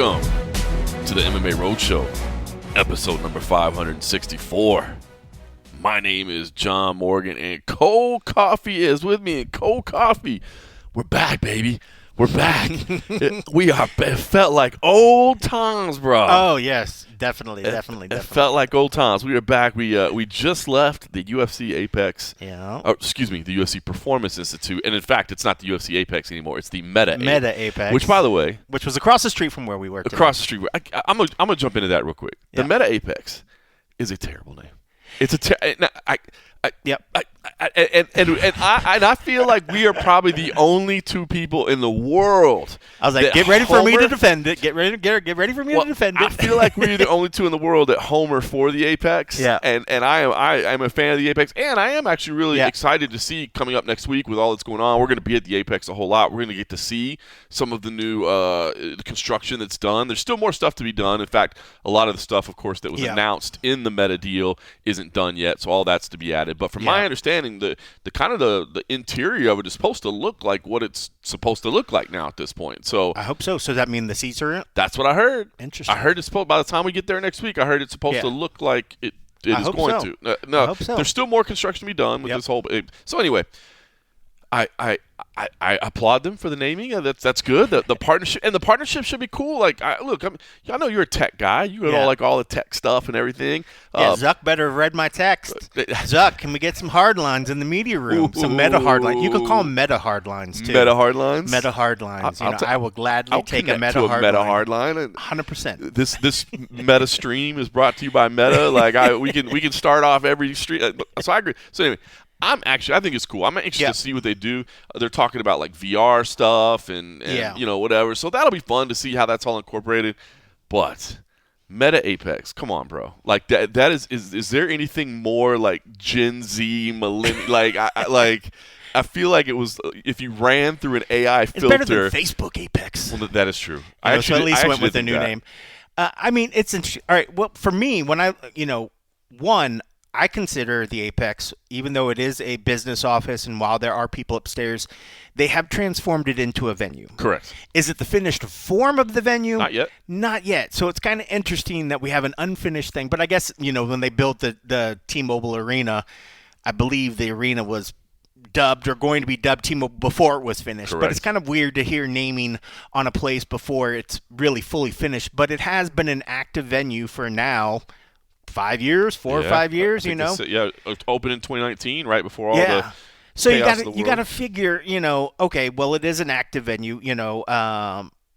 Welcome to the MMA Roadshow, episode number 564. My name is John Morgan, and Cold Coffee is with me. And Cold Coffee, we're back, baby. We're back. It felt like old times, bro. Oh, yes. Definitely. It felt like old times. We are back. We just left the UFC Apex. Yeah. The UFC Performance Institute. And in fact, it's not the UFC Apex anymore. It's the Meta Apex. Which, by the way, which was across the street from where we worked. Across the street. I'm gonna jump into that real quick. The Meta Apex is a terrible name. It's I feel like we are probably the only two people in the world. I was like, get ready for me to defend it. Get ready for me to defend it. I feel like we're the only two in the world that homer for the Apex. Yeah. And I'm a fan of the Apex, and I am actually really excited to see coming up next week with all that's going on. We're going to be at the Apex a whole lot. We're going to get to see some of the new construction that's done. There's still more stuff to be done. In fact, a lot of the stuff, of course, that was announced in the Meta deal isn't done yet, so all that's to be added. But from my understanding, the kind of the interior of it is supposed to look like what it's supposed to look like now at this point. So I hope so. So does that mean the seats are in? That's what I heard. Interesting. I heard it's supposed, by the time we get there next week, I heard it's supposed to look like it is going to. No, I hope so. There's still more construction to be done with this whole. So anyway, I applaud them for the naming. That's good. The partnership should be cool. Like, I know you're a tech guy. You know, like all the tech stuff and everything. Zuck better have read my text. Zuck, can we get some hard lines in the media room? Some meta hard lines. You can call them meta hard lines too. Meta hard lines. Meta hard lines. I will gladly take a meta hard line. 100%. This Meta stream is brought to you by Meta. Like we can start off every stream. So I agree. So anyway. I think it's cool. I'm anxious to see what they do. They're talking about like VR stuff and whatever. So that'll be fun to see how that's all incorporated. But Meta Apex, come on, bro. Like that is there anything more like Gen Z millennial? I feel like it was if you ran through an AI filter. It's better than Facebook Apex. Well, that is true. I at least went with a new name. I mean, it's all right. Well, for me, when I consider the Apex, even though it is a business office, and while there are people upstairs, they have transformed it into a venue. Correct. Is it the finished form of the venue? Not yet. Not yet. So it's kind of interesting that we have an unfinished thing. But I guess, when they built the T-Mobile Arena, I believe the arena was dubbed or going to be dubbed T-Mobile before it was finished. Correct. But it's kind of weird to hear naming on a place before it's really fully finished. But it has been an active venue for now 5 years, 4 or 5 years, open in 2019, right before all the so you chaos got to figure, okay, well, it is an active venue,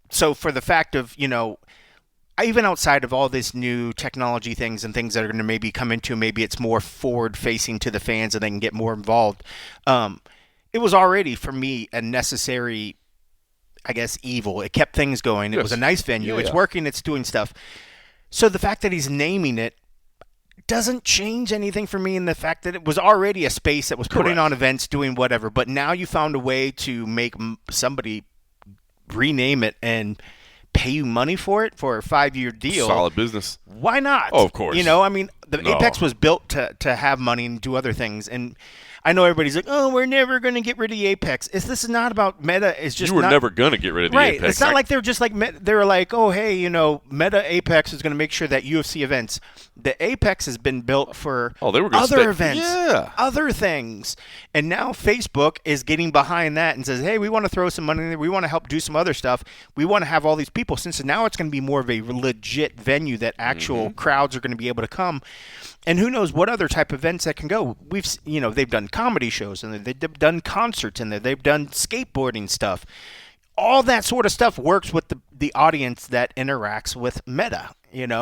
so for the fact of, even outside of all this new technology things and things that are going to maybe come into, maybe it's more forward facing to the fans and they can get more involved. It was already for me a necessary, I guess, evil. It kept things going. It was a nice venue. It's working. It's doing stuff. So the fact that he's naming it doesn't change anything for me in the fact that it was already a space that was putting on events, doing whatever. But now you found a way to make somebody rename it and pay you money for it for a 5-year deal. Solid business. Why not? Oh, of course. The Apex was built to have money and do other things. And I know everybody's like, oh, we're never going to get rid of the Apex. This is not about Meta. It's just you were never going to get rid of the Apex. Right. It's not like they're just like they were like, oh, hey, Meta Apex is going to make sure that UFC events. The Apex has been built for other events, other things. And now Facebook is getting behind that and says, hey, we want to throw some money in there. We want to help do some other stuff. We want to have all these people. Since now it's going to be more of a legit venue that actual crowds are going to be able to come. And who knows what other type of events that can go. They've done comedy shows in there. They've done concerts in there. They've done skateboarding stuff. All that sort of stuff works with the audience that interacts with Meta.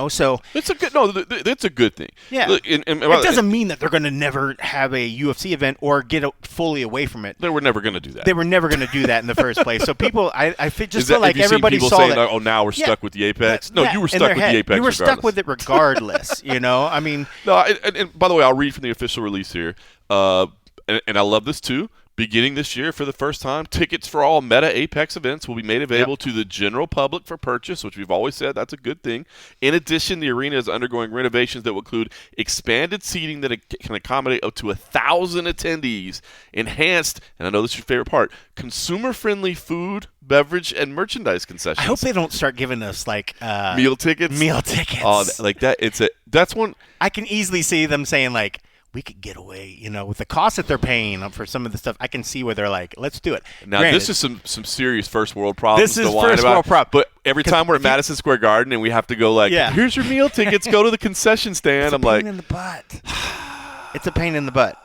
So it's a good thing. Yeah, look, it doesn't mean that they're going to never have a UFC event or get fully away from it. They were never going to do that. They were never going to do that in the first place. So people, I feel like everybody saw saying, that. Oh, now we're stuck with the Apex. No, you were stuck with the Apex. You were stuck with it regardless. No, and by the way, I'll read from the official release here. And I love this too. Beginning this year, for the first time, tickets for all Meta Apex events will be made available to the general public for purchase, which we've always said that's a good thing. In addition, the arena is undergoing renovations that will include expanded seating that can accommodate up to 1,000 attendees, enhanced, and I know this is your favorite part, consumer-friendly food, beverage, and merchandise concessions. I hope they don't start giving us like meal tickets. Meal tickets. Oh, like that. That's one. I can easily see them saying like, we could get away, with the cost that they're paying for some of the stuff. I can see where they're like, let's do it. Now, Granted, this is some serious first world problems. This is first world problem. But every time we're at Madison Square Garden and we have to go like, here's your meal tickets, go to the concession stand. It's a pain in the butt. It's a pain in the butt.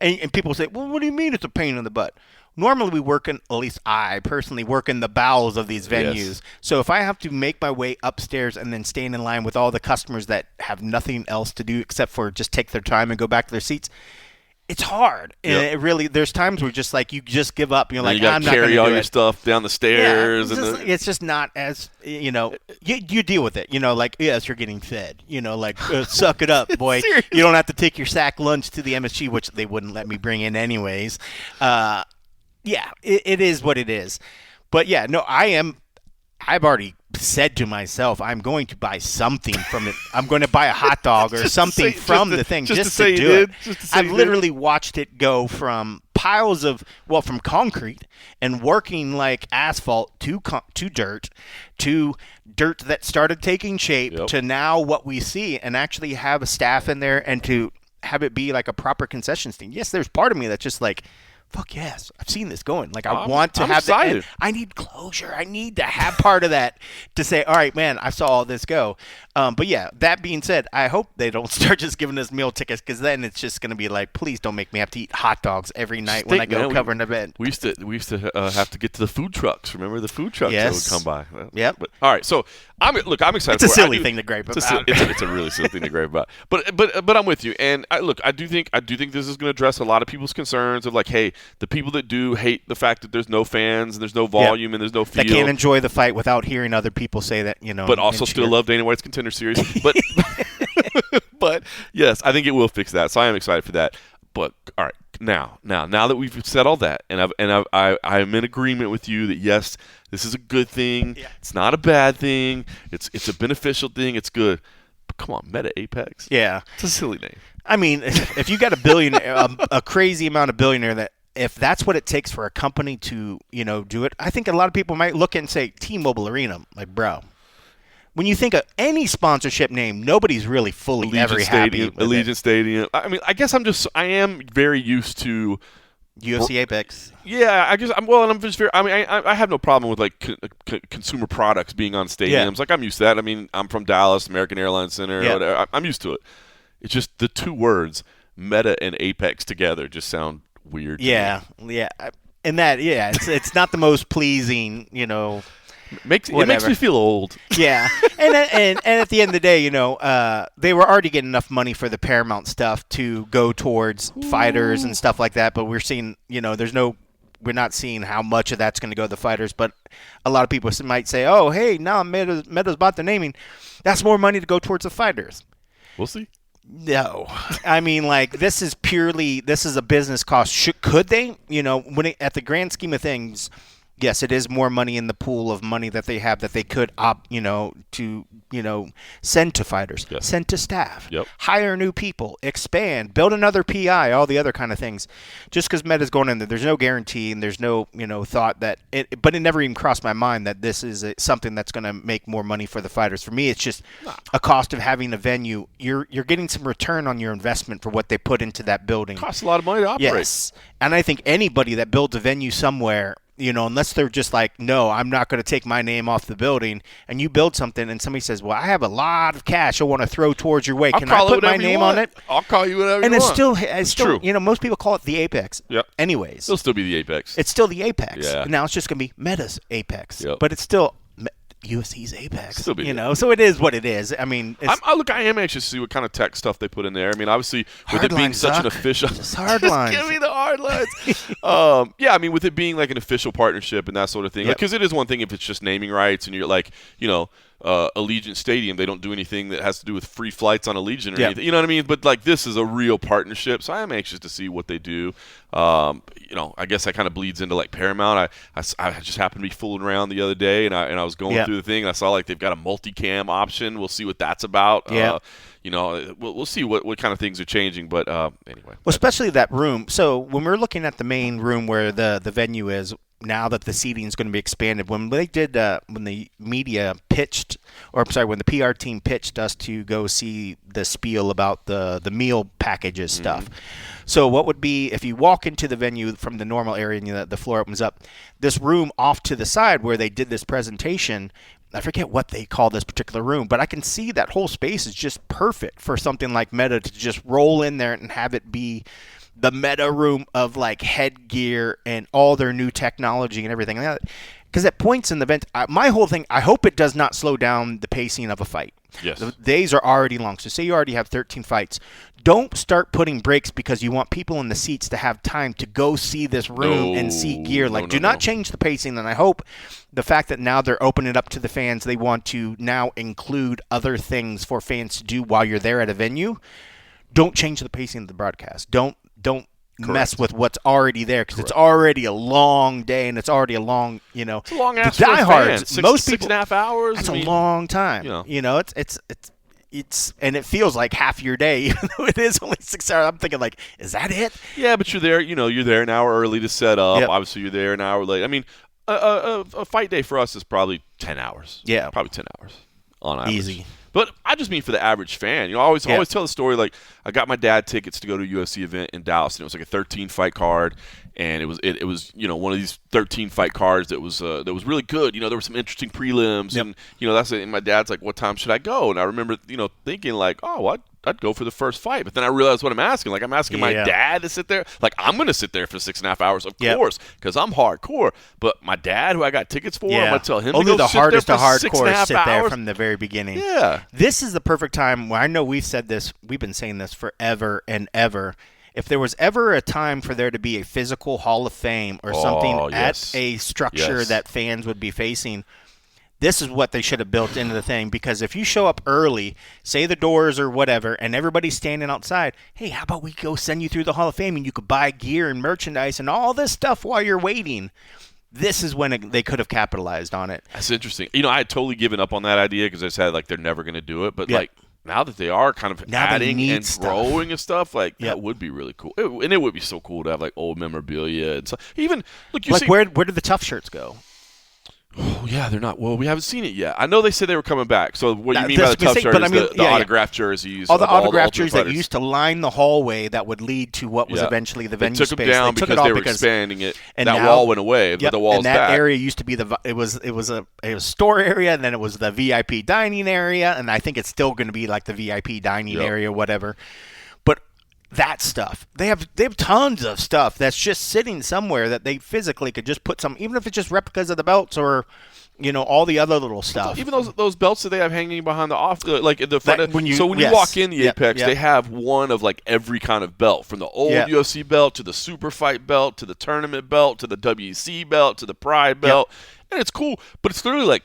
And people say, well, what do you mean it's a pain in the butt? Normally we work in, at least I personally work in the bowels of these venues. Yes. So if I have to make my way upstairs and then stand in line with all the customers that have nothing else to do except for just take their time and go back to their seats, it's hard. And it really, there's times where just like you just give up. You're like, you I'm not going to do it. Carry all your stuff down the stairs. It's just not as, you deal with it. Like, yes, you're getting fed. Suck it up, boy. You don't have to take your sack lunch to the MSG, which they wouldn't let me bring in anyways. It is what it is. But yeah, no, I've already said to myself, I'm going to buy something from it. I'm going to buy a hot dog or something from the thing just to do it. I've literally watched it go from piles of, from concrete and working like asphalt to dirt that started taking shape to now what we see and actually have a staff in there and to have it be like a proper concession stand. Yes, there's part of me that's just like, fuck yes, I've seen this going. Like, I want to have that. I need closure. I need to have part of that to say, all right, man, I saw all this go. But yeah, that being said, I hope they don't start just giving us meal tickets because then it's just going to be like, please don't make me have to eat hot dogs every night when I go cover an event. We used to have to get to the food trucks. Remember the food trucks that would come by? Yep. But all right, so I'm excited. It's a silly thing to gripe about. It's a really silly thing to gripe about. But I'm with you. And I do think this is going to address a lot of people's concerns of like, hey, the people that do hate the fact that there's no fans and there's no volume and there's no feel. They can't enjoy the fight without hearing other people say that, But also still love Dana White's Contender Series. But but yes, I think it will fix that. So I am excited for that. But all right, now that we've said all that, and I'm in agreement with you that yes, this is a good thing. Yeah. It's not a bad thing. It's a beneficial thing. It's good. But come on, Meta Apex. Yeah, it's a silly name. I mean, if you got a billionaire, a crazy amount of billionaire that. If that's what it takes for a company to, do it, I think a lot of people might look at and say T-Mobile Arena. Like, bro, when you think of any sponsorship name, nobody's really fully happy with Allegiant Stadium. I mean, I guess I am very used to UFC Apex. Yeah, I guess I'm just very. I mean, I have no problem with like consumer products being on stadiums. Yeah. Like I'm used to that. I mean, I'm from Dallas, American Airlines Center. Yeah. Whatever. I'm used to it. It's just the two words Meta and Apex together just sound weird. Yeah, and that it's not the most pleasing, It makes me feel old. Yeah, and at the end of the day, they were already getting enough money for the Paramount stuff to go towards fighters and stuff like that. But we're seeing, we're not seeing how much of that's going to go to the fighters. But a lot of people might say, oh, hey, now Meta's bought the naming. That's more money to go towards the fighters. We'll see. No, I mean, like this is a business cost. Could they, at the grand scheme of things, yes, it is more money in the pool of money that they have that they could send to fighters, send to staff, hire new people, expand, build another PI, all the other kind of things. Just because Meta's going in there, there's no guarantee and there's no, thought that it, but it never even crossed my mind that this is something that's going to make more money for the fighters. For me, it's just a cost of having a venue. You're getting some return on your investment for what they put into that building. It costs a lot of money to operate. Yes. And I think anybody that builds a venue somewhere, unless they're just like, no, I'm not going to take my name off the building, and you build something and somebody says, well, I have a lot of cash I want to throw towards your way. Can I put my name on it? I'll call you whatever and you want. And it's still, true. Most people call it the Apex. Yep. Anyways. It'll still be the Apex. It's still the Apex. Yeah. Now it's just going to be Meta's Apex. Yep. But it's still UFC's Apex. So it is what it is. I mean, I am anxious to see what kind of tech stuff they put in there. I mean, obviously, with it being such an official, just hard lines. Give me the hard lines. I mean, with it being like an official partnership and that sort of thing, because it is one thing if it's just naming rights and you're like, Allegiant Stadium. They don't do anything that has to do with free flights on Allegiant or Yeah. anything. You know what I mean? But like this is a real partnership, so I am anxious to see what they do. I guess that kind of bleeds into like Paramount. I just happened to be fooling around the other day, and I was going through the thing, and I saw like they've got a multicam option. We'll see what that's about. Yeah. We'll see what kind of things are changing. But anyway. Well, especially that room. So when we're looking at the main room where the venue is, now that the seating is going to be expanded, when they did, when the media pitched, or I'm sorry, when the PR team pitched us to go see the spiel about the meal packages stuff. So what would be, if you walk into the venue from the normal area and the floor opens up, this room off to the side where they did this presentation, I forget what they call this particular room, but I can see that whole space is just perfect for something like Meta to just roll in there and have it be the Meta room of like headgear and all their new technology and everything like that. Because at points in the event, my whole thing, I hope it does not slow down the pacing of a fight. Yes. The days are already long. So say you already have 13 fights. Don't start putting breaks because you want people in the seats to have time to go see this room and see gear. Like, do not change the pacing. And I hope the fact that now they're opening it up to the fans, they want to now include other things for fans to do while you're there at a venue. Don't change the pacing of the broadcast. Don't mess with what's already there because it's already a long day and it's already a long, It's a long ass the diehards. Most people 6.5 hours. That's a long time. It's and it feels like half your day, even though it is only 6 hours. I'm thinking like, is that it? Yeah, but you're there. You're there an hour early to set up. Yep. Obviously, you're there an hour late. I mean, a fight day for us is probably 10 hours. Yeah, probably 10 hours on average. Easy. But I just mean for the average fan. I always tell the story like I got my dad tickets to go to a UFC event in Dallas, and it was like a 13 fight card, and it was one of these 13 fight cards that was really good. There were some interesting prelims, yep. and that's it. And my dad's like, "What time should I go?" And I remember thinking like, "Oh, what." I'd go for the first fight, but then I realized what I'm asking. Like I'm asking my dad to sit there. Like I'm going to sit there for 6.5 hours, of course, because I'm hardcore. But my dad, who I got tickets for, I'm going to tell him only to go the sit hardest there of for hardcore sit there hours. from the very beginning. Yeah, this is the perfect time. Where I know we've said this. We've been saying this forever and ever. If there was ever a time for there to be a physical Hall of Fame or something at a structure that fans would be facing. This is what they should have built into the thing, because if you show up early, say the doors or whatever, and everybody's standing outside, hey, how about we go send you through the Hall of Fame and you could buy gear and merchandise and all this stuff while you're waiting. This is when they could have capitalized on it. That's interesting. I had totally given up on that idea because I said like they're never going to do it, but like now that they are kind of adding and growing and stuff, like that would be really cool. And it would be so cool to have like old memorabilia and stuff. Even look, you see, where did the Tough shirts go? Oh, yeah, they're not. Well, we haven't seen it yet. I know they said they were coming back. So what you mean by the tough shirt is the autographed jerseys. All the autographed jerseys that used to line the hallway that would lead to what was eventually the venue space. They took them down because they were expanding it. And that wall went away. But the wall's back. And that area used to be it was a store area, and then it was the VIP dining area, and I think it's still going to be like the VIP dining area or whatever. That stuff. They have tons of stuff that's just sitting somewhere that they physically could just put some, even if it's just replicas of the belts or, all the other little stuff. Even those belts that they have hanging behind like in the front. When you walk in the Apex, they have one of like every kind of belt, from the old UFC belt to the super fight belt to the tournament belt to the WC belt to the Pride belt, and it's cool. But it's literally like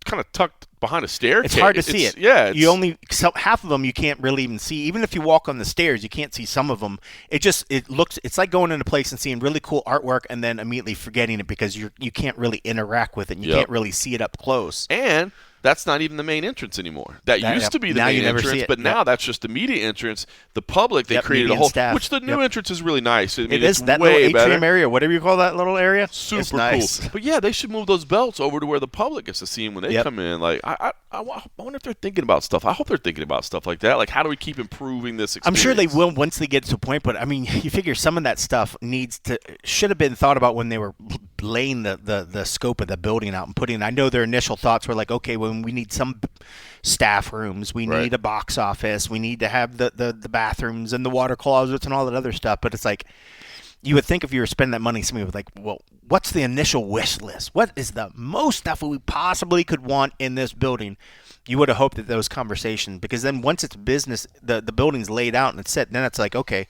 kind of tucked behind a staircase. It's hard to see it. Yeah, half of them you can't really even see. Even if you walk on the stairs, you can't see some of them. It's like going into a place and seeing really cool artwork and then immediately forgetting it because you can't really interact with it. And you can't really see it up close. And that's not even the main entrance anymore. That used to be the main entrance, but now that's just the media entrance. The public, they created a whole, which the new entrance is really nice. I mean, it's that way little atrium area, whatever you call that little area. Super nice. Cool. But yeah, they should move those belts over to where the public gets to see them when they come in. Like, I wonder if they're thinking about stuff. I hope they're thinking about stuff like that. Like, how do we keep improving this experience? I'm sure they will once they get to a point, but I mean, you figure some of that stuff should have been thought about when they were laying the scope of the building out and putting. I know their initial thoughts were like, okay, when we need some staff rooms, we need a box office, we need to have the bathrooms and the water closets and all that other stuff. But it's like, you would think if you were spending that money, somebody would like, well, what's the initial wish list? What is the most stuff we possibly could want in this building? You would have hoped that those conversations, because then once it's business, the building's laid out and it's set, then it's like, okay,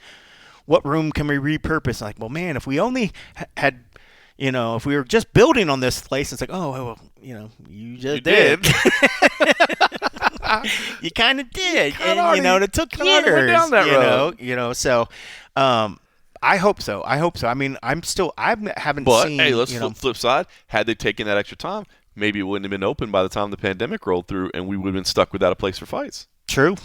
what room can we repurpose? Like, well, man, if we only had if we were just building on this place, it's like, oh, well, you just You did. You kind of did, Kinda and it took years. went down that road. So, I hope so. I mean, I haven't But seen. hey, let's flip side. Had they taken that extra time, maybe it wouldn't have been open by the time the pandemic rolled through, and we would have been stuck without a place for fights. True.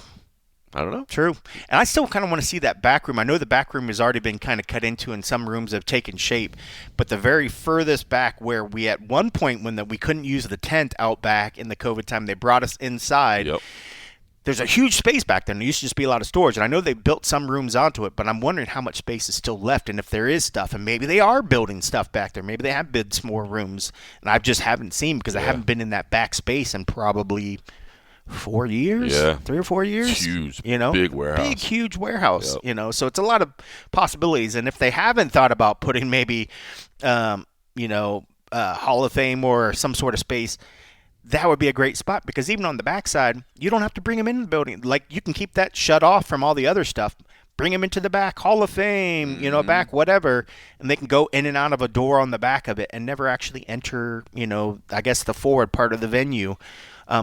I don't know. True. And I still kind of want to see that back room. I know the back room has already been kind of cut into, and some rooms have taken shape. But the very furthest back, where we at one point when we couldn't use the tent out back in the COVID time, they brought us inside. Yep. There's a huge space back there, and there used to just be a lot of storage. And I know they built some rooms onto it, but I'm wondering how much space is still left, and if there is stuff. And maybe they are building stuff back there. Maybe they have built some more rooms, and I just haven't seen because I haven't been in that back space in probably 4 years, 3 or 4 years. Huge, big warehouse. Big, huge warehouse, so it's a lot of possibilities. And if they haven't thought about putting maybe, Hall of Fame or some sort of space, that would be a great spot, because even on the backside, you don't have to bring them in the building. Like, you can keep that shut off from all the other stuff. Bring them into the back, Hall of Fame, back, whatever, and they can go in and out of a door on the back of it and never actually enter, I guess the forward part of the venue.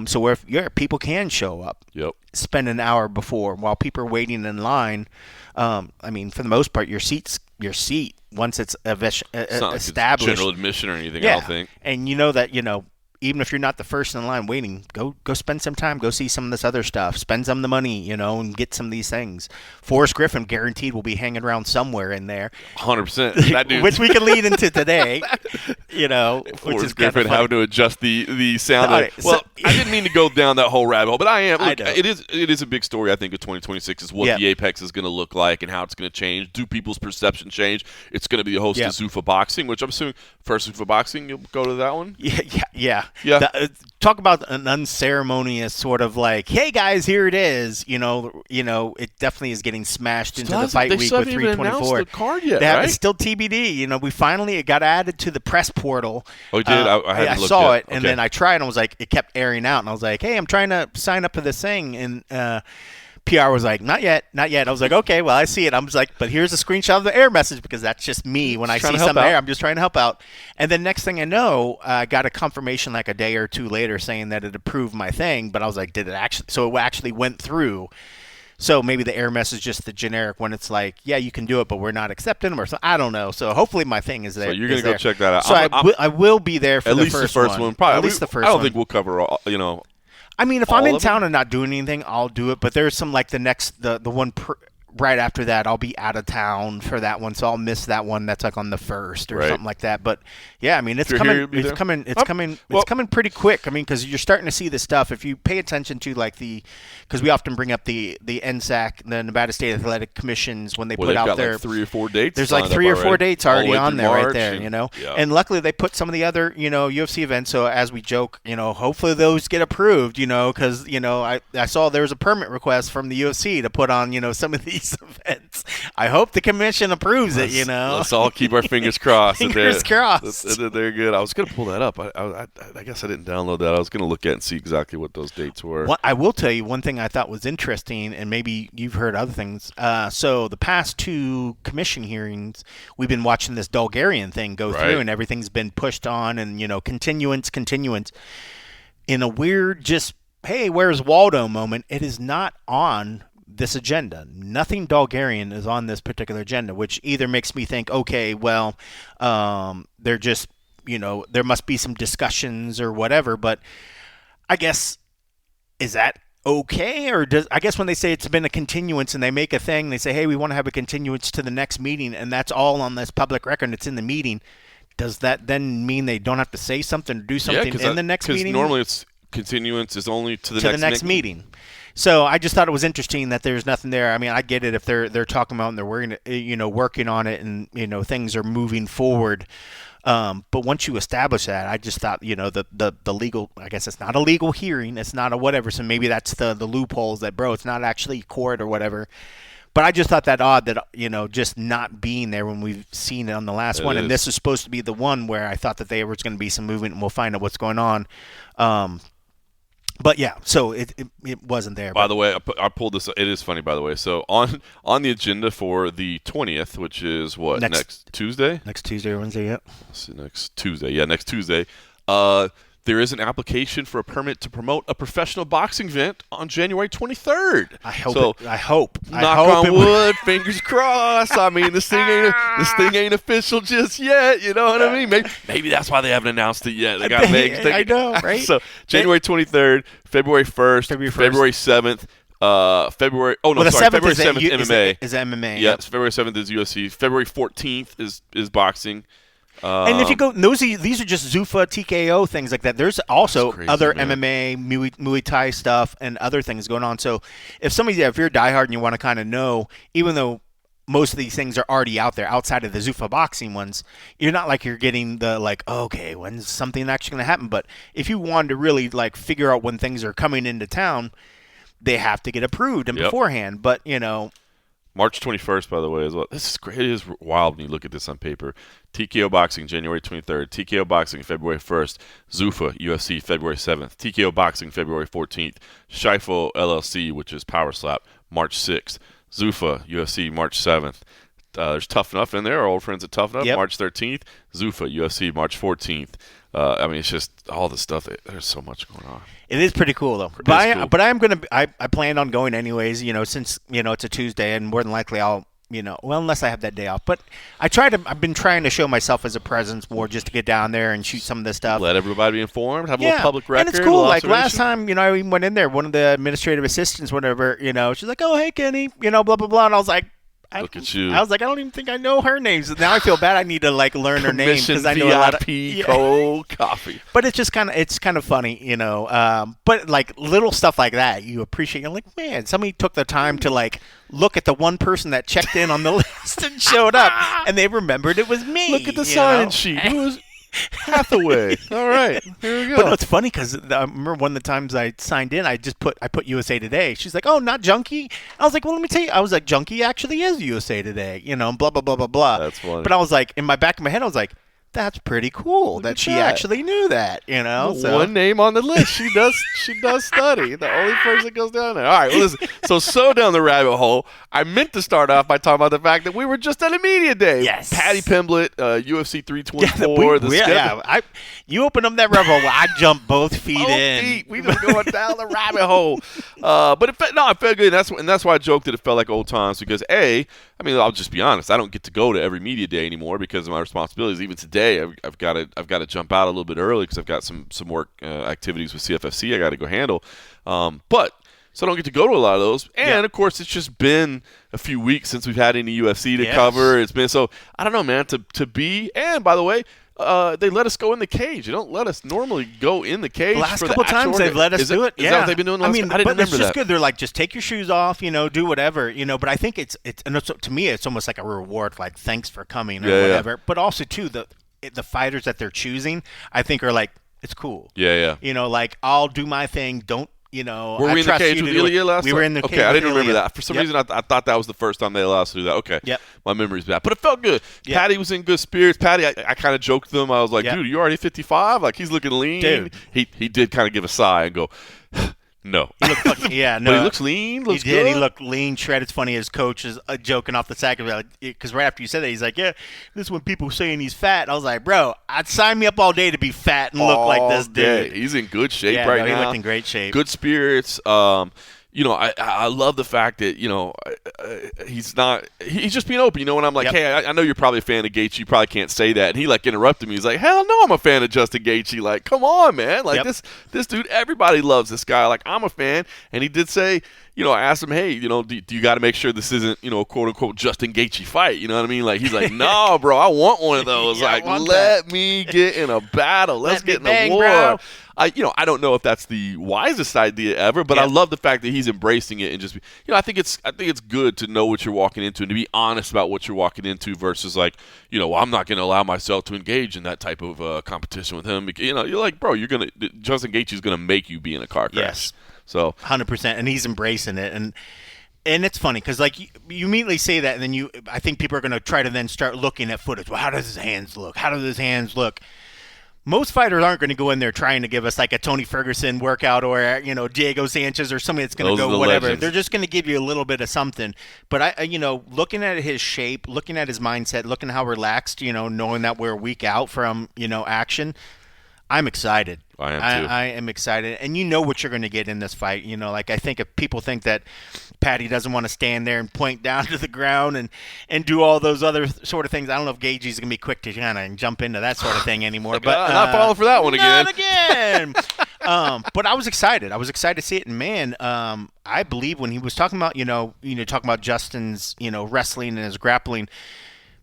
So where people can show up, spend an hour before while people are waiting in line. I mean, for the most part, your seat once it's established. General admission or anything. I don't think. And you know that even if you're not the first in line waiting, go spend some time, go see some of this other stuff, spend some of the money, and get some of these things. Forrest Griffin guaranteed will be hanging around somewhere in there. 100%. That dude. Which we can lead into today, Forrest Griffin having to adjust the sound. I didn't mean to go down that whole rabbit hole, but I am. Look, it is a big story, I think, of 2026 is what the Apex is going to look like and how it's going to change. Do people's perception change? It's going to be a host of Zuffa Boxing, which I'm assuming first Zuffa Boxing, you'll go to that one? Yeah. Talk about an unceremonious sort of like, hey guys, here it is. It definitely is getting smashed into the fight week with 324. The card yet, right? It's still TBD. We finally it got added to the press portal. Oh, you did? I saw yet. it, and then I tried, and I was like, it kept airing out, and I was like, hey, I'm trying to sign up for this thing, and PR was like, not yet. I was like, okay, well, I see it. I'm just like, but here's a screenshot of the error message, because that's just me. When I see some error, I'm just trying to help out. And then next thing I know, I got a confirmation like a day or two later saying that it approved my thing. But I was like, did it actually? So it actually went through. So maybe the error message is just the generic when it's like, yeah, you can do it, but we're not accepting them, or something. I don't know. So hopefully my thing is there. So you're going to go check that out. So I will be there for the first one. Probably, at least the first one. I don't think we'll cover all, I mean, if I'm in town and not doing anything, I'll do it. But there's some like the one right after that, I'll be out of town for that one, so I'll miss that one. That's like on the 1st or something like that. But yeah, I mean, it's coming. It's coming pretty quick. I mean, because you're starting to see this stuff. If you pay attention to because we often bring up the NSAC, the Nevada State Athletic Commissions, when they put out their 3 or 4 dates. There's like 3 or 4 dates already on there, March, right there. And luckily they put some of the other UFC events. So as we joke, hopefully those get approved. Because I saw there was a permit request from the UFC to put on some of these events. I hope the commission approves it. Let's all keep our fingers crossed. Fingers crossed. They're good. I was going to pull that up. I guess I didn't download that. I was going to look at and see exactly what those dates were. I will tell you one thing I thought was interesting, and maybe you've heard other things. So the past 2 commission hearings, we've been watching this Bulgarian thing go through, and everything's been pushed on, and continuance. In a weird, just hey, where's Waldo moment? It is not on this agenda. Nothing Bulgarian is on this particular agenda, which either makes me think, okay, well, they're just, there must be some discussions or whatever, but I guess, is that okay? Or I guess when they say it's been a continuance and they make a thing, they say, hey, we want to have a continuance to the next meeting, and that's all on this public record, it's in the meeting. Does that then mean they don't have to say something or do something in the next meeting? Because normally it's continuance is only to the next meeting. So I just thought it was interesting that there's nothing there. I mean, I get it if they're talking about and they're working on it, and things are moving forward. But once you establish that, I just thought the legal. I guess it's not a legal hearing. It's not a whatever. So maybe that's the loopholes that it's not actually court or whatever. But I just thought that odd that just not being there when we've seen it on the last one, and this is supposed to be the one where I thought that there was going to be some movement, and we'll find out what's going on. But yeah, so it wasn't there. By the way, I pulled this. It is funny, by the way. So on the agenda for the 20th, which is what, next Tuesday? Next Tuesday or Wednesday, yeah. Let's see, next Tuesday. Yeah, next Tuesday. There is an application for a permit to promote a professional boxing event on January 23rd. I hope. Knock on wood, fingers crossed. I mean, this thing ain't official just yet. You know what I mean? Maybe that's why they haven't announced it yet. They got to make. I know, right? So January 23rd, February 1st, February 7th. February. Oh no, sorry. February 7th, MMA. Is MMA? Yes, February 7th is UFC. February 14th is boxing. And if you go, these are just Zuffa, TKO, things like that. There's also crazy, other man. MMA, Muay Thai stuff, and other things going on. So if you're a diehard and you want to kind of know, even though most of these things are already out there outside of the Zuffa boxing ones, you're not like you're getting the like, okay, when's something actually going to happen? But if you wanted to really like figure out when things are coming into town, they have to get approved and beforehand. But March 21st, by the way, is what. This is great. It is wild when you look at this on paper. TKO Boxing, January 23rd. TKO Boxing, February 1st. Zuffa, UFC, February 7th. TKO Boxing, February 14th. Scheifele LLC, which is Power Slap, March 6th. Zuffa, UFC, March 7th. There's Tough Enough in there, our old friends at Tough Enough, March 13th. Zuffa, UFC, March 14th. I mean, it's just all the stuff. There's so much going on. It is pretty cool, though. But I'm gonna. I plan on going anyways. Since it's a Tuesday, and more than likely I'll. Unless I have that day off. But I've been trying to show myself as a presence more, just to get down there and shoot some of this stuff. Let everybody be informed. Have a little public record. And it's cool. Like last time, I even went in there. One of the administrative assistants, whatever. She's like, "Oh, hey, Kenny," blah blah blah, and I was like. Look at you. I was like, I don't even think I know her name. So now I feel bad. I need to like learn her name because I know a lot of cold coffee. But it's just kind of funny, But like little stuff like that, you appreciate. You're like, man, somebody took the time to like look at the one person that checked in on the list and showed up, and they remembered it was me. Look at the sign sheet. Who was Hathaway? All right, here we go. But no, it's funny because I remember one of the times I signed in, I put USA Today. She's like, "Oh, not Junkie." I was like, "Well, let me tell you." I was like, "Junkie actually is USA Today," and blah blah blah blah blah. That's funny. But I was like, in my back of my head, I was like, "That's pretty cool that she actually knew that." So. One name on the list. She does study. The only person that goes down there. All right, well, listen. So down the rabbit hole. I meant to start off by talking about the fact that we were just at a media day. Yes. Paddy Pimblett, UFC 324. You open up that rabbit hole, I jump both feet in. We just going down the rabbit hole. But it felt good. And that's why I joked that it felt like old times because I'll just be honest. I don't get to go to every media day anymore because of my responsibilities. Even today, I've got to jump out a little bit early because I've got some work activities with CFFC I got to go handle. So I don't get to go to a lot of those. And, of course, it's just been a few weeks since we've had any UFC to cover. It's been so – I don't know, man, to be – and, by the way, they let us go in the cage. They don't let us normally go in the cage. The last couple times they've let us do it. Is that what they've been doing? I didn't remember it's just good. They're like, just take your shoes off, do whatever, But I think it's to me, it's almost like a reward, like thanks for coming or whatever. Yeah. But also, too, the fighters that they're choosing, I think are like, it's cool. Yeah. Like, I'll do my thing. Don't. Were we in the cage with Ilya last time? We were in the cage. Okay, I didn't remember that. For some reason, I thought that was the first time they allowed us to do that. Okay. Yep. My memory's bad. But it felt good. Yep. Patty was in good spirits. Patty, I kind of joked with him. I was like, dude, you already 55? Like, he's looking lean. Dude. He did kind of give a sigh and go, no. He looked fucking, no. But he looks lean. Looks he did. Good. He looked lean, shredded. It's funny. His coach is joking off the sack because right after you said that, he's like, "Yeah, this is when people saying he's fat." And I was like, "Bro, I'd sign me up all day to be fat and look like this dude." He's in good shape now. He looked in great shape. Good spirits. I love the fact that, he's just being open, when I'm like, hey, I know you're probably a fan of Gaethje. You probably can't say that. And he, like, interrupted me. He's like, hell no, I'm a fan of Justin Gaethje. Like, come on, man. Like, this dude, everybody loves this guy. Like, I'm a fan. And he did say, I asked him, hey, do you got to make sure this isn't, a quote-unquote Justin Gaethje fight? You know what I mean? Like, he's like, no, bro, I want one of those. Let me get in a battle. Let's get in a war. Bro. I don't know if that's the wisest idea ever, but I love the fact that he's embracing it and just, I think it's good to know what you're walking into and to be honest about what you're walking into versus like, well, I'm not going to allow myself to engage in that type of competition with him. Because, you're like, bro, Justin Gaethje is going to make you be in a car crash. Yes. So 100%, and he's embracing it, and it's funny because like you immediately say that, and then I think people are going to try to then start looking at footage. Well, how does his hands look? How do his hands look? most fighters aren't going to go in there trying to give us like a Tony Ferguson workout or Diego Sanchez or somebody that's going to go whatever. Legends. They're just going to give you a little bit of something. But I looking at his shape, looking at his mindset, looking how relaxed, knowing that we're a week out from action, I'm excited. I am too. I am excited, and you know what you're going to get in this fight. I think if people think that Paddy doesn't want to stand there and point down to the ground and do all those other sort of things, I don't know if Gaethje's going to be quick to kind of jump into that sort of thing anymore. But not falling for that one again. Not again. But I was excited. I was excited to see it, and man, I believe when he was talking about talking about Justin's wrestling and his grappling.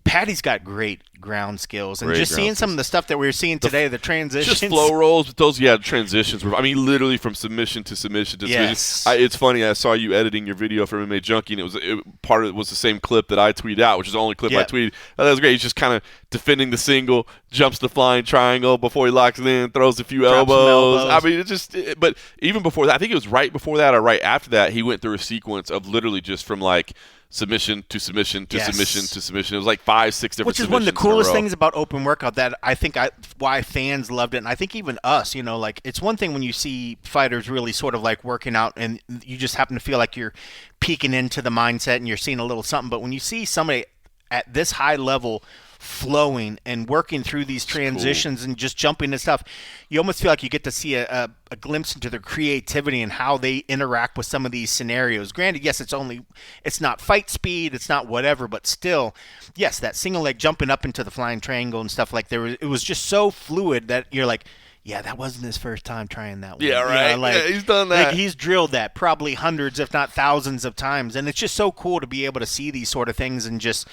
Paddy's got great ground skills, and just seeing some of the stuff that we were seeing today, the transitions, just flow rolls, but those transitions were. I mean, literally from submission to submission to submission. It's funny. I saw you editing your video for MMA Junkie, and part of it was the same clip that I tweeted out, which is the only clip I tweeted. That was great. He's just kind of defending the single, jumps the flying triangle before he locks it in, throws a few elbows. I mean, it's just. But even before that, I think it was right before that or right after that, he went through a sequence of literally just from like submission to submission to submission to submission. It was like 5-6 different. Which is one of the coolest things about open workout that I think why fans loved it, and I think even us. It's one thing when you see fighters really sort of like working out, and you just happen to feel like you're peeking into the mindset and you're seeing a little something. But when you see somebody at this high level flowing and working through these transitions and just jumping and stuff, you almost feel like you get to see a glimpse into their creativity and how they interact with some of these scenarios. Granted, yes, it's not fight speed, it's not whatever, but still, yes, that single leg jumping up into the flying triangle and stuff like it was just so fluid that you're like, yeah, that wasn't his first time trying that one. Yeah, right. He's done that. Like he's drilled that probably hundreds, if not thousands of times. And it's just so cool to be able to see these sort of things and just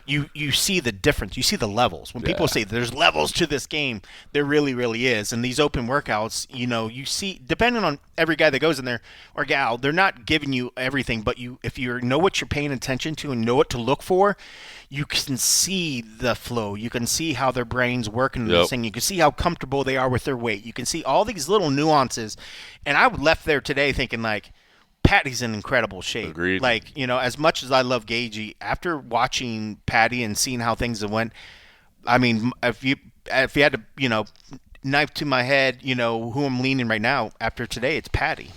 you see the difference. You see the levels. When people say there's levels to this game, there really, really is. And these open workouts, you see, depending on every guy that goes in there or gal, they're not giving you everything. But if you know what you're paying attention to and know what to look for, you can see the flow. You can see how their brains work in this thing. You can see how comfortable they are with their weight. You can see all these little nuances. And I left there today thinking like, Paddy's in incredible shape. Agreed. Like, as much as I love Gaethje, after watching Paddy and seeing how things have went, I mean, if you had to, knife to my head, who I'm leaning right now after today, it's Paddy.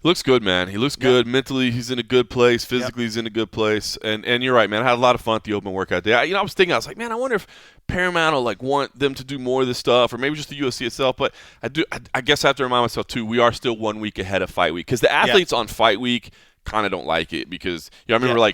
He looks good, man. He looks good. Mentally, he's in a good place. Physically, he's in a good place. And you're right, man. I had a lot of fun at the open workout day. I was thinking, I was like, man, I wonder if Paramount will want them to do more of this stuff, or maybe just the UFC itself. But I guess I have to remind myself too, we are still 1 week ahead of fight week, because the athletes on fight week kind of don't like it, because I remember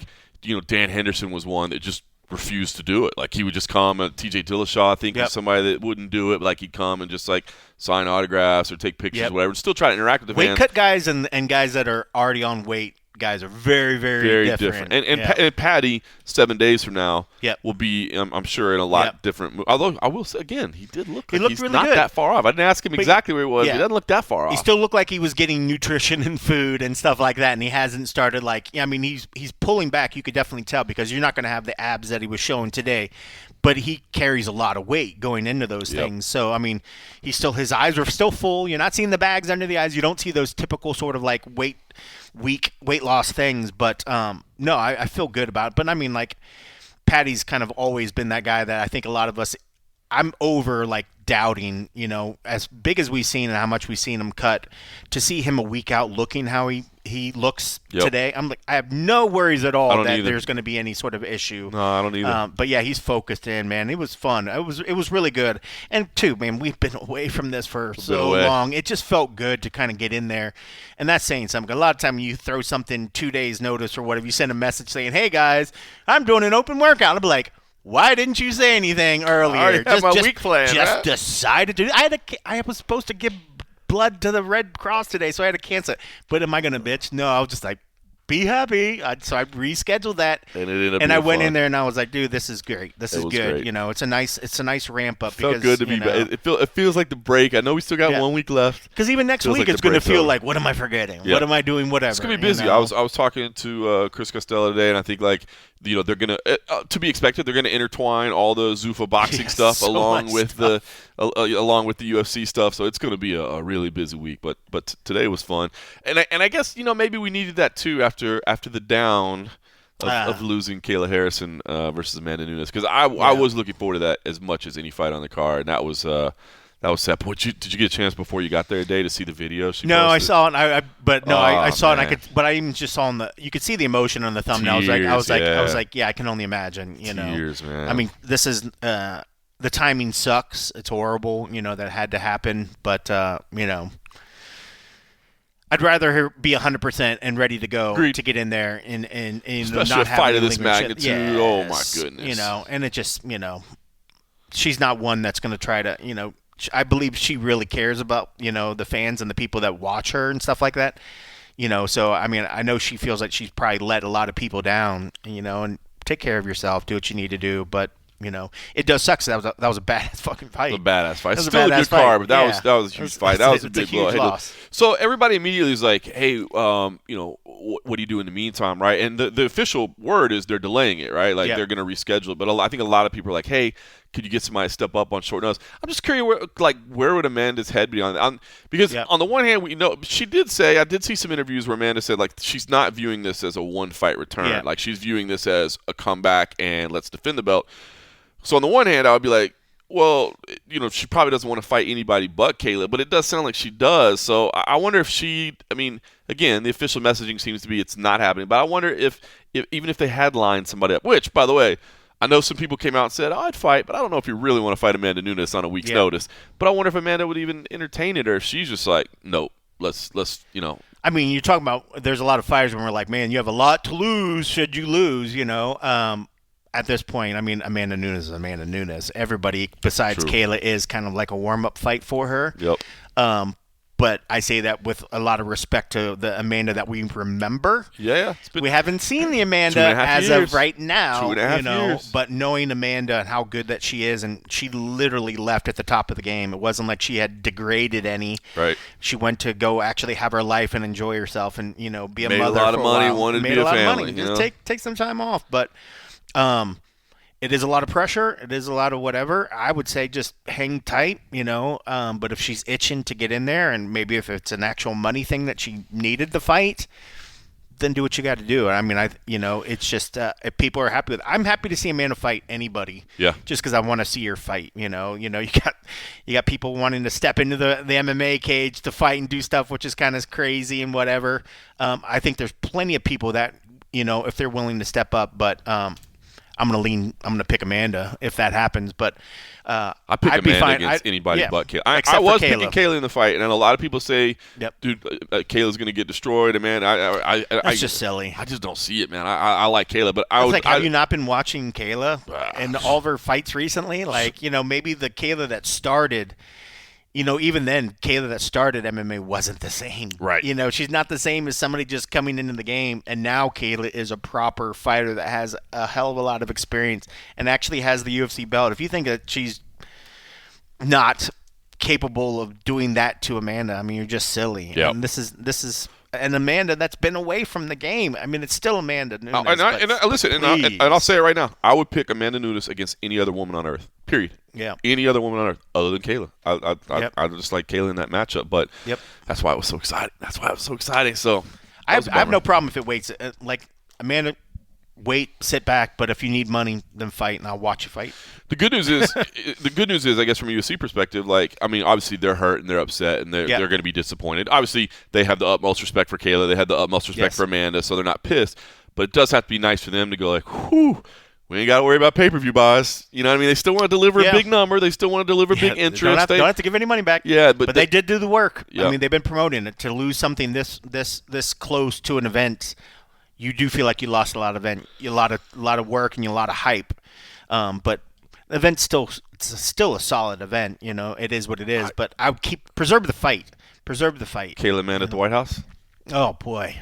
Dan Henderson was one that just refused to do it. Like he would just come, TJ Dillashaw I think was somebody that wouldn't do it, but like he'd come and just like sign autographs or take pictures or whatever, still try to interact with the fans. Weight cut guys and guys that are already on weight guys are very, very different. And Paddy 7 days from now will be, I'm sure, in a lot different. Although I will say again, he did look like he's really not good. that far off. I didn't ask him exactly where he was. But he doesn't look that far off. He still looked like he was getting nutrition and food and stuff like that, and he hasn't started he's pulling back. You could definitely tell, because you're not going to have the abs that he was showing today. But he carries a lot of weight going into those things. So, I mean, his eyes are still full. You're not seeing the bags under the eyes. You don't see those typical sort of like weight loss things. But, no, I feel good about it. But, I mean, like, Paddy's kind of always been that guy that I think a lot of us, I'm over, like, doubting, as big as we've seen and how much we've seen him cut, to see him a week out looking how he looks today. I'm like, I have no worries at all that there's going to be any sort of issue. No, I don't either. But yeah, he's focused in, man. It was fun. It was really good. And too, man, we've been away from this for so long. It just felt good to kind of get in there, and that's saying something. A lot of time you throw something 2 days notice or whatever, you send a message saying, "Hey guys, I'm doing an open workout." I'll be like, why didn't you say anything earlier? I already have my week plan. Just decided to. I was supposed to give blood to the Red Cross today, so I had to cancel it. But am I going to bitch? No, I was just like, be happy. So I rescheduled that, and I went in there and I was like, dude, this is great. This is good. Great. It's a nice ramp up. It felt good to be back. It feels like the break. I know we still got 1 week left. Because even next week it's going to feel like, what am I forgetting? What am I doing? Whatever. It's going to be busy. I was talking to Chris Costello today, and I think they're going to, to be expected, they're going to intertwine all the Zuffa boxing stuff along with the UFC stuff. So it's going to be a really busy week. But today was fun, and I guess maybe we needed that too after the down of losing Kayla Harrison versus Amanda Nunes, because I was looking forward to that as much as any fight on the card, and that was sad. Did you get a chance before you got there today to see the video? No, I saw it. I saw it. Man. But I even just saw you could see the emotion on the thumbnail. Tears, I was like, yeah, I can only imagine. Tears, man. I mean, this is the timing sucks. It's horrible. That had to happen. But I'd rather her be 100% and ready to go Agreed. to get in there and especially not a have fight any of this lingering magnitude. shit. Oh my Yes. goodness. And it just she's not one that's going to try to I believe she really cares about the fans and the people that watch her and stuff like that. So I mean, I know she feels like she's probably let a lot of people down. And take care of yourself, do what you need to do, but. It does suck. So that was a badass fucking fight. It was a badass fight. Still a good card, but that was a huge fight. That was a it's big huge blow. loss. So everybody immediately is like, "Hey, what do you do in the meantime?" Right? And the official word is they're delaying it, right? Like they're going to reschedule it. But I think a lot of people are like, "Hey, could you get somebody to step up on short notice?" I'm just curious, where would Amanda's head be on that? Because on the one hand, she did say, I did see some interviews where Amanda said she's not viewing this as a one fight return. Yeah. Like she's viewing this as a comeback and let's defend the belt. So on the one hand, I would be like, well, she probably doesn't want to fight anybody but Kayla, but it does sound like she does. So I wonder if again, the official messaging seems to be it's not happening. But I wonder if even if they had lined somebody up, which, by the way, I know some people came out and said, I'd fight, but I don't know if you really want to fight Amanda Nunes on a week's notice. But I wonder if Amanda would even entertain it, or if she's just like, nope, let's. I mean, you're talking about there's a lot of fighters when we're like, man, you have a lot to lose should you lose, At this point, I mean, Amanda Nunes is Amanda Nunes. Everybody besides Kayla is kind of like a warm-up fight for her. Yep. But I say that with a lot of respect to the Amanda that we remember. Yeah. We haven't seen the Amanda 2.5 as years. of right now. 2.5 years. But knowing Amanda and how good that she is, and she literally left at the top of the game. It wasn't like she had degraded any. Right. She went to go actually have her life and enjoy herself and be a Made mother. A lot for of money. while. Wanted to Made be a lot family. of money. Just take some time off, but. It is a lot of pressure. It is a lot of whatever. I would say just hang tight, But if she's itching to get in there, and maybe if it's an actual money thing that she needed the fight, then do what you got to do. I mean, it's just if people are happy with it. I'm happy to see Amanda fight anybody. Yeah. Just because I want to see her fight. You got people wanting to step into the MMA cage to fight and do stuff, which is kind of crazy and whatever. I think there's plenty of people that if they're willing to step up, but. I'm gonna pick Amanda if that happens, but I pick I'd be Amanda fine. against anybody but Kayla. I Except was for picking Kayla in the fight, and a lot of people say, dude, Kayla's gonna get destroyed. And man, that's just silly. I just don't see it, man. I like Kayla, but have you not been watching Kayla and all of her fights recently? Like maybe the Kayla that started. Even then, Kayla that started MMA wasn't the same. Right. She's not the same as somebody just coming into the game. And now Kayla is a proper fighter that has a hell of a lot of experience and actually has the UFC belt. If you think that she's not capable of doing that to Amanda, I mean, you're just silly. Yep. And this is an Amanda that's been away from the game. I mean, it's still Amanda Nunes. Listen, and I'll say it right now. I would pick Amanda Nunes against any other woman on earth. Period. Yeah. Any other woman on earth other than Kayla. I just like Kayla in that matchup, but that's why it was so exciting. So I have no problem if it waits. Like Amanda, wait, sit back. But if you need money, then fight, and I'll watch you fight. The good news is, I guess, from a UFC perspective, obviously they're hurt and they're upset and they're going to be disappointed. Obviously, they have the utmost respect for Kayla. They have the utmost respect for Amanda, so they're not pissed. But it does have to be nice for them to go whew. We ain't got to worry about pay-per-view buys. You know what I mean? They still want to deliver a big number. They still want to deliver big interest. Don't have to give any money back. Yeah, but they did do the work. Yeah. I mean, they've been promoting it. To lose something this close to an event, you do feel like you lost a lot of work and a lot of hype. But the event's still a solid event. It is what it is. But I would preserve the fight. Kayla Mann at the White House. Oh boy,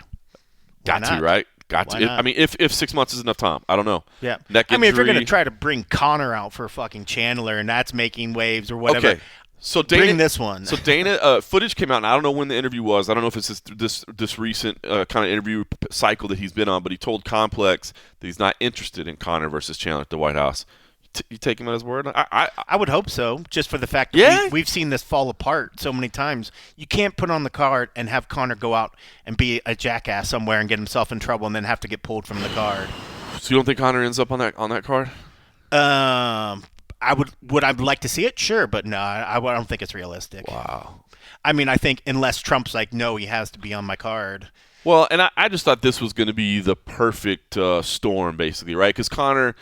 got to, right? Got to. I mean, if 6 months is enough time, I don't know. Yeah. Neck injury. I mean, if you're going to try to bring Connor out for fucking Chandler and that's making waves or whatever. Okay. So Dana, bring this one. So Dana, footage came out, and I don't know when the interview was. I don't know if it's this recent kind of interview cycle that he's been on, but he told Complex that he's not interested in Connor versus Chandler at the White House. You take him at his word? I would hope so, just for the fact that we've seen this fall apart so many times. You can't put on the card and have Connor go out and be a jackass somewhere and get himself in trouble and then have to get pulled from the card. So you don't think Conor ends up on that card? Would I like to see it? Sure, but no, I don't think it's realistic. Wow. I mean, I think unless Trump's like, no, he has to be on my card. Well, and I just thought this was going to be the perfect storm, basically, right? Because I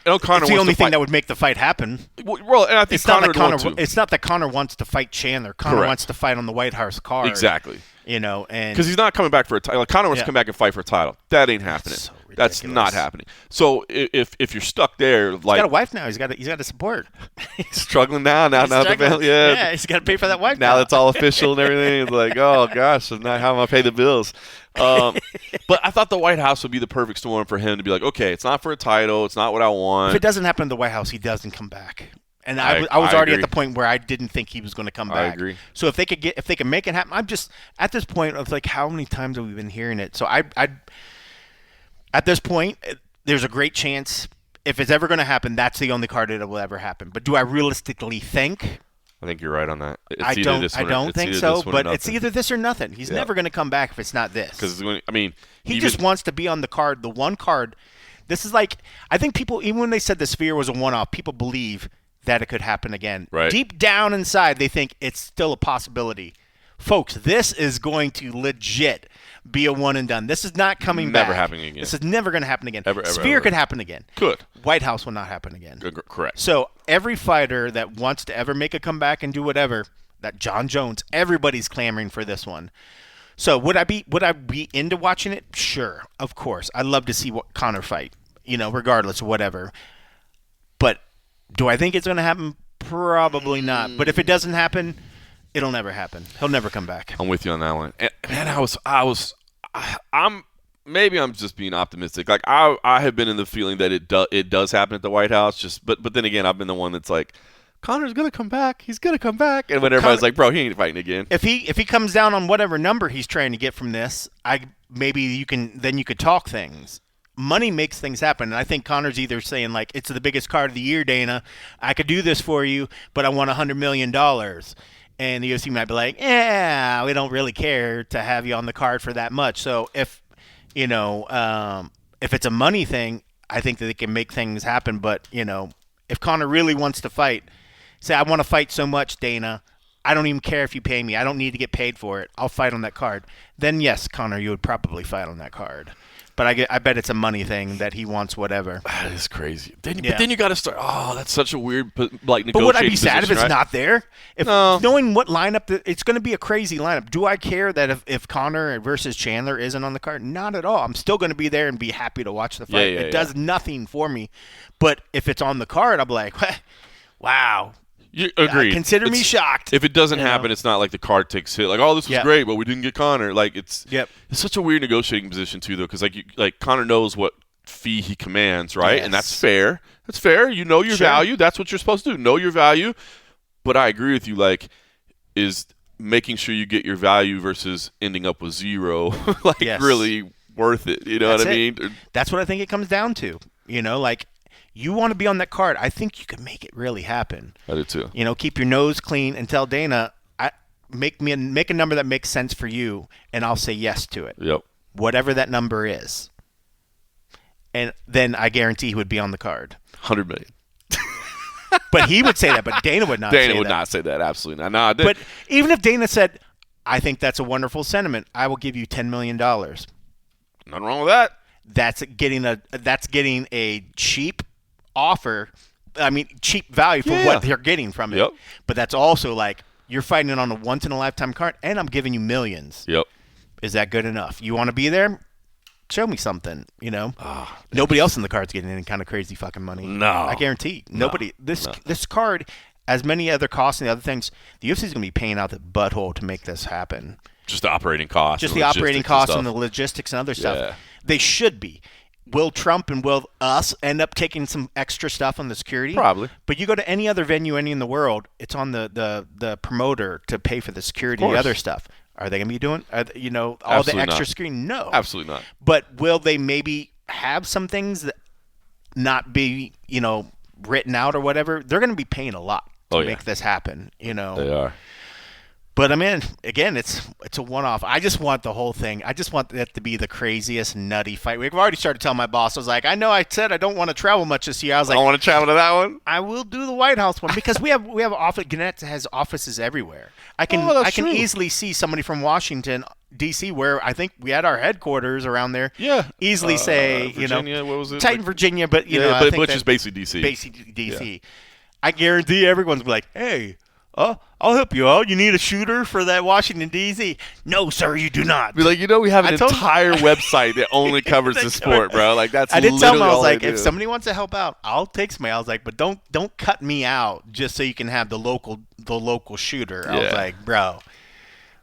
know Conor. It's the only thing that would make the fight happen. Well, and I think Conor would want to. It's not that Conor wants to fight Chandler. Conor wants to fight on the White House card. Exactly. And because he's not coming back for a title. Like, Conor wants to come back and fight for a title. That ain't happening. That's not happening. So if you're stuck there, like, he's got a wife now. He's got to support. He's struggling now. Now the family, yeah, he's got to pay for that wife. Now it's all official and everything. It's like, oh gosh, so now how am I pay the bills? But I thought the White House would be the perfect storm for him to be like, okay, it's not for a title. It's not what I want. If it doesn't happen in the White House, he doesn't come back. And I was already at the point where I didn't think he was going to come back. I agree. So if they could make it happen, I'm just at this point of like, how many times have we been hearing it? So I at this point, there's a great chance if it's ever going to happen, that's the only card that will ever happen. But do I realistically think? I think you're right on that. I don't think so, but it's either this or nothing. He's never going to come back if it's not this. Because he just wants to be on the card, the one card. This is like, I think people, even when they said the Sphere was a one-off, people believe that it could happen again. Right. Deep down inside, they think it's still a possibility. Folks, this is going to legit be a one and done. This is not coming back. Never happening again. This is never going to happen again. Sphere could happen again. Could. White House will not happen again. Correct. So every fighter that wants to ever make a comeback and do whatever, that John Jones, everybody's clamoring for this one. So would I be into watching it? Sure, of course. I'd love to see what Conor fight, regardless of whatever. But do I think it's going to happen? Probably not. But if it doesn't happen, it'll never happen. He'll never come back. I'm with you on that one. And, man, maybe I'm just being optimistic. Like I have been in the feeling that it does happen at the White House. But then again, I've been the one that's like, Conor's gonna come back. He's gonna come back. And when everybody's like, bro, he ain't fighting again. If he comes down on whatever number he's trying to get from this, you could talk things. Money makes things happen, and I think Conor's either saying like, it's the biggest card of the year, Dana. I could do this for you, but I want $100 million. And the UFC might be like, yeah, we don't really care to have you on the card for that much. So if it's a money thing, I think that they can make things happen. But if Conor really wants to fight, say, I want to fight so much, Dana, I don't even care if you pay me. I don't need to get paid for it. I'll fight on that card. Then yes, Conor, you would probably fight on that card. But I bet it's a money thing that he wants whatever. That is crazy. But then you got to start. Oh, that's such a weird negotiation. But would I be sad if it's right? not there? Knowing what lineup, it's going to be a crazy lineup. Do I care that if Conor versus Chandler isn't on the card? Not at all. I'm still going to be there and be happy to watch the fight. It does nothing for me. But if it's on the card, I'm like, wow. You agree. Consider me shocked. If it doesn't happen, it's not like the card takes hit. Like, oh, this was great, but we didn't get Conor. Like, it's such a weird negotiating position too, though, because like Conor knows what fee he commands, right? Yes. And that's fair. That's fair. You know your value. That's what you're supposed to do. Know your value. But I agree with you. Like, is making sure you get your value versus ending up with zero really worth it? You know what I mean? That's what I think it comes down to. Like. You want to be on that card. I think you can make it really happen. I do too. Keep your nose clean and tell Dana, make a number that makes sense for you, and I'll say yes to it. Yep. Whatever that number is. And then I guarantee he would be on the card. $100 million. But he would say that, but Dana would not say that. Dana would not say that, absolutely not. No, I did. But even if Dana said, I think that's a wonderful sentiment, I will give you $10 million. Nothing wrong with that. That's getting a cheap offer. I mean, cheap value for what they're getting from it. Yep. But that's also like, you're fighting on a once-in-a-lifetime card, and I'm giving you millions. Yep. Is that good enough? You want to be there? Show me something, Nobody else in the card's getting any kind of crazy fucking money. No. I guarantee. Nobody. This card, as many other costs and the other things, the UFC is going to be paying out the butthole to make this happen. Just the operating costs. Just the operating costs and the logistics and other stuff. Yeah. They should be. Will Trump and will us end up taking some extra stuff on the security? Probably. But you go to any other venue, any in the world, it's on the promoter to pay for the security and the other stuff. Are they going to be doing, all Absolutely the extra not. security? No. Absolutely not. But will they maybe have some things that not be, written out or whatever? They're going to be paying a lot to make this happen, They are. But I mean, again, it's a one-off. I just want the whole thing. I just want that to be the craziest, nutty fight. We've already started telling my boss. I was like, I know I said I don't want to travel much this year. I was like, I want to travel to that one. I will do the White House one because we have office. Gannett has offices everywhere. I can true. easily see somebody from Washington, D.C., where I think we had our headquarters around there. Yeah, easily say Virginia, what was it? Titan, Virginia, but but I think which is basically D.C. Basically D.C. Yeah. I guarantee everyone's be like, hey. I'll help you out. You need a shooter for that Washington, D.C.? No, sir, you do not. Be like, we have an entire website that only covers the sport, bro. Like, that's I did tell him, I was like, if somebody wants to help out, I'll take somebody. I was like, but don't cut me out just so you can have the local shooter. I was like, bro,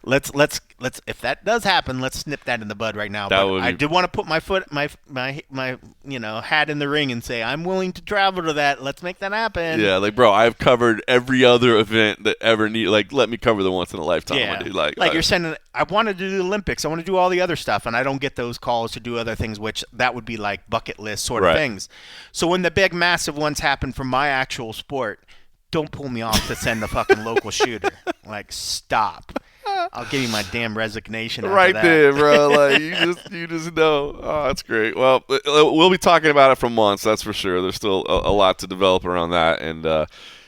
let's if that does happen, let's snip that in the bud right now. I did want to put my foot my hat in the ring and say I'm willing to travel to that. Let's make that happen. Yeah, like, bro, I've covered every other event that ever need. Like, let me cover the once in a lifetime. Yeah, dude. Like you're sending. I want to do the Olympics. I want to do all the other stuff, and I don't get those calls to do other things, which that would be like bucket list sort of things. So when the big massive ones happen for my actual sport, don't pull me off to send the fucking local shooter. Like, stop. I'll give you my damn resignation. Right there, bro. Like, you just know. Oh, that's great. Well, we'll be talking about it for months. That's for sure. There's still a lot to develop around that, and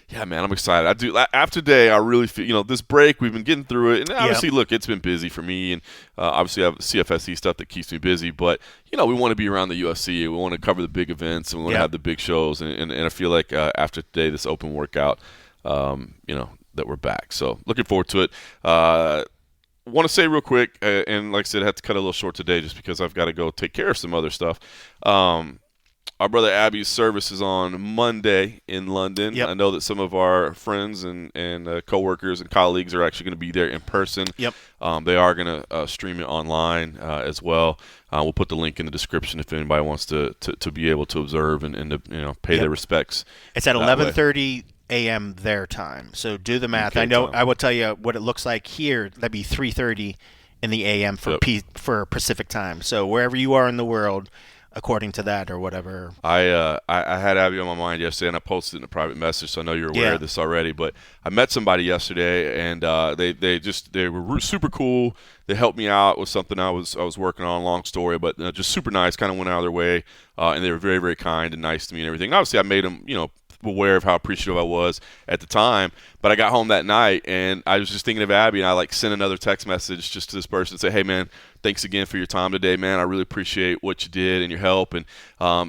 yeah, man, I'm excited. I do. After today, I really feel. This break, we've been getting through it, and obviously, look, it's been busy for me, and obviously, I have CFSE stuff that keeps me busy. But we want to be around the UFC. We want to cover the big events, and we want to have the big shows. And I feel like after today, this open workout, that we're back. So looking forward to it. Want to say real quick, and like I said, I had to cut a little short today just because I've got to go take care of some other stuff. Our brother Abby's service is on Monday in London. Yep. I know that some of our friends and coworkers and colleagues are actually going to be there in person. Yep. They are going to stream it online as well. We'll put the link in the description if anybody wants to be able to observe and to pay their respects. It's at 11:30 a.m. their time. So do the math. UK I know. time. I will tell you what it looks like here. That'd be 3:30 in the a.m. for Pacific time. So wherever you are in the world, according to that or whatever. I had Abby on my mind yesterday, and I posted it in a private message, so I know you're aware of this already. But I met somebody yesterday, and they were super cool. They helped me out with something I was working on. Long story, but just super nice. Kind of went out of their way, and they were very, very kind and nice to me and everything. And obviously, I made them aware of how appreciative I was at the time. But I got home that night, and I was just thinking of Abby, and I sent another text message just to this person and say, hey, man, thanks again for your time today, man. I really appreciate what you did and your help. And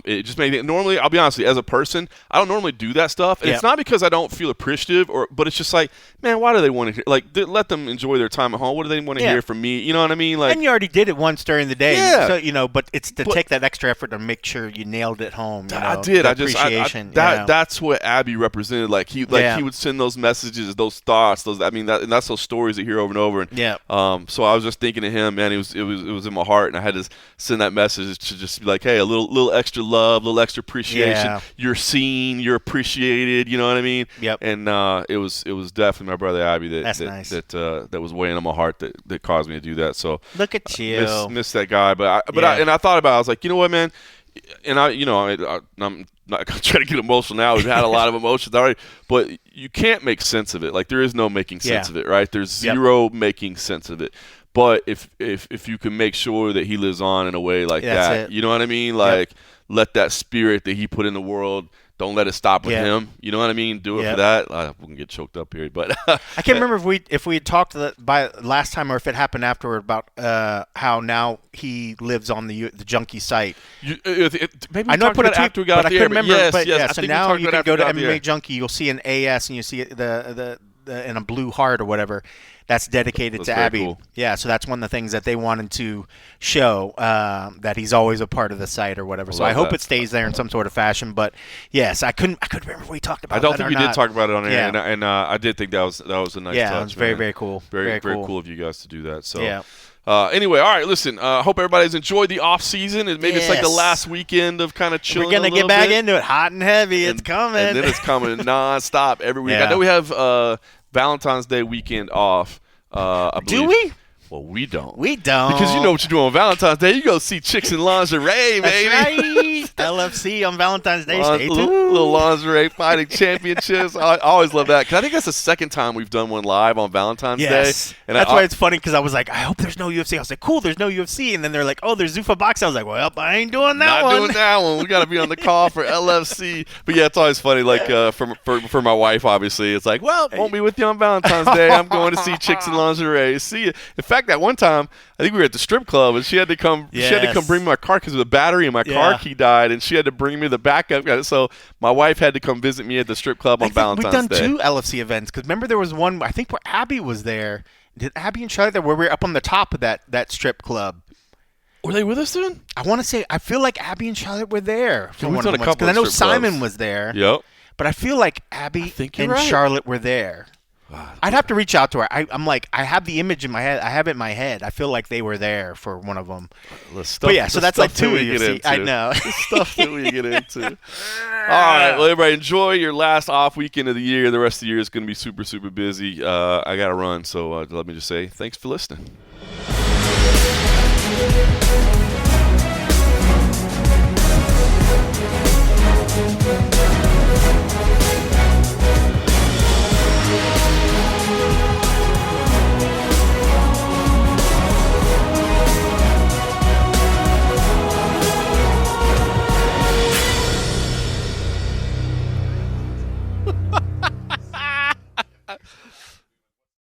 it just made me – normally, I'll be honest with you, as a person, I don't normally do that stuff. And it's not because I don't feel appreciative, but it's just like, man, why do they want to hear – let them enjoy their time at home. What do they want to hear from me? You know what I mean? And you already did it once during the day. Yeah. So, but it's to take that extra effort to make sure you nailed it home. I did. That's what Abby represented. He would send those messages, those thoughts, and that's those stories that you hear over and over. And, so I was just thinking of him, man. It was in my heart, and I had to send that message to just be like, hey, a little extra love, a little extra appreciation. Yeah. You're seen, you're appreciated. You know what I mean? Yep. And it was definitely my brother Abby that was weighing on my heart that caused me to do that. So look at you, miss that guy. But I thought about it. I was like, you know what, man. And I'm not gonna try to get emotional now. We've had a lot of emotions already, but you can't make sense of it. There is no making sense of it, right? There's zero making sense of it. But if you can make sure that he lives on in a way like that, you know what I mean? Let that spirit that he put in the world, don't let it stop with him. You know what I mean? Do it for that. We can get choked up here, but I can't remember if we had talked by last time or if it happened afterward about how now he lives on the junkie site. Maybe I know I put it after we got off the air. Yes, so now you can go to MMA Junkie. You'll see an AS and you see the in a blue heart or whatever. That's dedicated to Abby. Cool. Yeah, so that's one of the things that they wanted to show, that he's always a part of the site or whatever. So I hope it stays there in some sort of fashion. But yes, I couldn't remember if we talked about. I don't think we did talk about it on air, and I did think that was a nice touch. Yeah, it was very, very cool. Very cool of you guys to do that. So anyway, all right. Listen, hope everybody's enjoyed the off season, and maybe it's the last weekend of kind of chilling. We're gonna get back into it, hot and heavy. It's coming, and then it's coming nonstop every week. I know we have Valentine's Day weekend off. I believe. Do we? Well, we don't. We don't. Because you know what you do on Valentine's Day. You go see chicks in lingerie, baby. That's right. LFC on Valentine's Day. Stay tuned. Little lingerie fighting championships. I always love that. Because I think that's the second time we've done one live on Valentine's Day. And that's why it's funny, because I was like, I hope there's no UFC. I was like, cool, there's no UFC. And then they're like, oh, there's Zuffa Boxing. I was like, well, I ain't doing that one. Not doing that one. We got to be on the call for LFC. But yeah, it's always funny. Like for my wife, obviously, it's like, well, won't be with you on Valentine's Day. I'm going to see chicks in lingerie. See you. In fact, that one time, I think we were at the strip club, and she had to come. Yes. She had to come bring me my car because the battery in my car key died, and she had to bring me the backup. So my wife had to come visit me at the strip club on Valentine's Day. We've done 2 LFC events, because remember there was one, I think, where Abby was there. Did Abby and Charlotte there, where we were up on the top of that strip club? Were they with us then? I want to say, I feel like Abby and Charlotte were there. We've done a couple. Because I know Simon was there. Yep. But I feel like Abby and Charlotte were there. I'd have to reach out to her. I'm like, I have the image in my head. I have it in my head. I feel like they were there for one of them. But yeah, so that's like 2 UFC. I know. The stuff that we get into. All right, well, everybody, enjoy your last off weekend of the year. The rest of the year is going to be super, super busy. I got to run, so let me just say thanks for listening.